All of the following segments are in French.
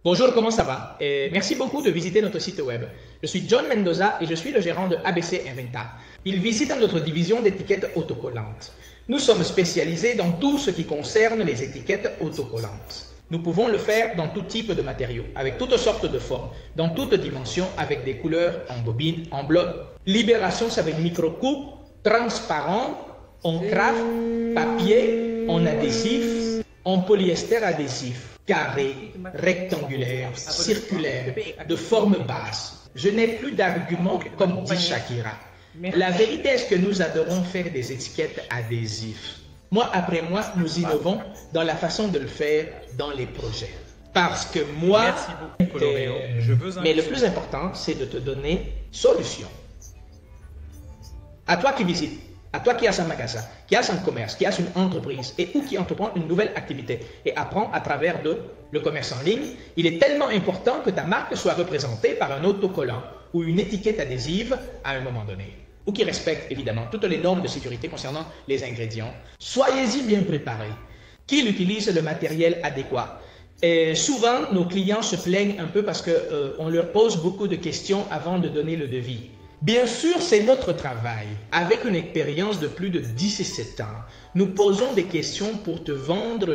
Bonjour, comment ça va? Merci beaucoup de visiter notre site web. Je suis John Mendoza et je suis le gérant de ABC Inventa. Il visite notre division d'étiquettes autocollantes. Nous sommes spécialisés dans tout ce qui concerne les étiquettes autocollantes. Nous pouvons le faire dans tout type de matériaux, avec toutes sortes de formes, dans toutes dimensions, avec des couleurs en bobine, en bloc. Libération, ça veut dire micro-coupe, transparent, en craft, papier, en adhésif, en polyester adhésif, carré, rectangulaire, circulaire, de forme basse. Je n'ai plus d'arguments comme dit Shakira. La vérité est que nous adorons faire des étiquettes adhésives. Mois après mois, nous innovons dans la façon de le faire dans les projets. Parce que moi, mais le plus important, c'est de te donner solution. À toi qui visites, à toi qui as un magasin, qui as un commerce, qui as une entreprise et ou qui entreprend une nouvelle activité et apprend à travers le commerce en ligne, il est tellement important que ta marque soit représentée par un autocollant ou une étiquette adhésive à un moment donné, ou qui respecte évidemment toutes les normes de sécurité concernant les ingrédients. Soyez-y bien préparés. Qu'ils utilisent le matériel adéquat. Et souvent, nos clients se plaignent un peu parce qu'on leur pose beaucoup de questions avant de donner le devis. Bien sûr, c'est notre travail. Avec une expérience de plus de 17 ans, nous posons des questions pour te vendre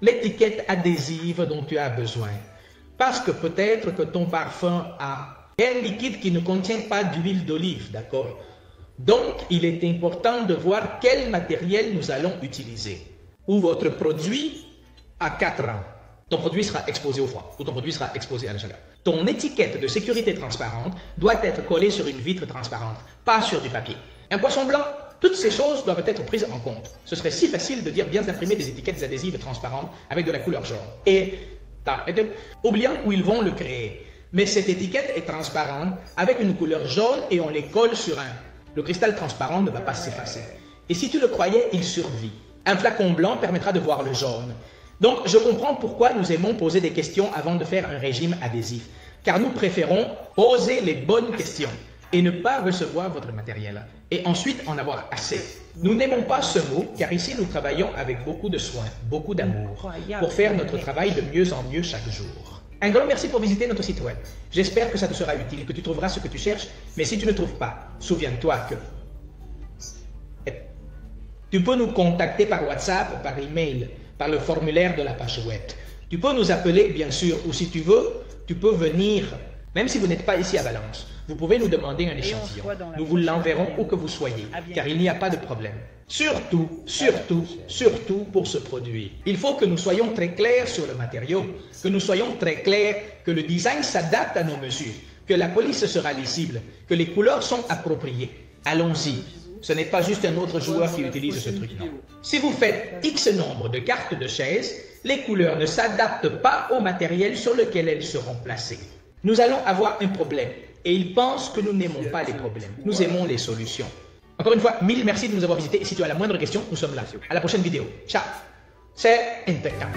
l'étiquette adhésive dont tu as besoin. Parce que peut-être que ton parfum a un liquide qui ne contient pas d'huile d'olive, d'accord? Donc, il est important de voir quel matériel nous allons utiliser. Ou votre produit a 4 ans. Ton produit sera exposé au froid ou ton produit sera exposé à la chaleur. Ton étiquette de sécurité transparente doit être collée sur une vitre transparente, pas sur du papier. Un poisson blanc, toutes ces choses doivent être prises en compte. Ce serait si facile de dire bien imprimer des étiquettes adhésives transparentes avec de la couleur jaune. Oubliant où ils vont le créer. Mais cette étiquette est transparente avec une couleur jaune et on les colle sur le cristal transparent ne va pas s'effacer. Et si tu le croyais, il survit. Un flacon blanc permettra de voir le jaune. Donc, je comprends pourquoi nous aimons poser des questions avant de faire un régime adhésif. Car nous préférons poser les bonnes questions et ne pas recevoir votre matériel. Et ensuite en avoir assez. Nous n'aimons pas ce mot car ici nous travaillons avec beaucoup de soin, beaucoup d'amour pour faire notre travail de mieux en mieux chaque jour. Un grand merci pour visiter notre site web. J'espère que ça te sera utile, que tu trouveras ce que tu cherches. Mais si tu ne trouves pas, souviens-toi que tu peux nous contacter par WhatsApp, par email, par le formulaire de la page web. Tu peux nous appeler, bien sûr, ou si tu veux, tu peux venir, même si vous n'êtes pas ici à Valence, vous pouvez nous demander un échantillon. Nous vous l'enverrons où que vous soyez, car il n'y a pas de problème. Surtout, surtout, surtout pour ce produit. Il faut que nous soyons très clairs sur le matériau, que nous soyons très clairs que le design s'adapte à nos mesures, que la police sera lisible, que les couleurs sont appropriées. Allons-y. Ce n'est pas juste un autre joueur qui utilise ce truc, non. Si vous faites X nombre de cartes de chaises, les couleurs ne s'adaptent pas au matériel sur lequel elles seront placées. Nous allons avoir un problème et ils pensent que nous n'aimons pas les problèmes. Nous aimons les solutions. Encore une fois, mille merci de nous avoir visités et si tu as la moindre question, nous sommes là. À la prochaine vidéo. Ciao. C'est Inventa.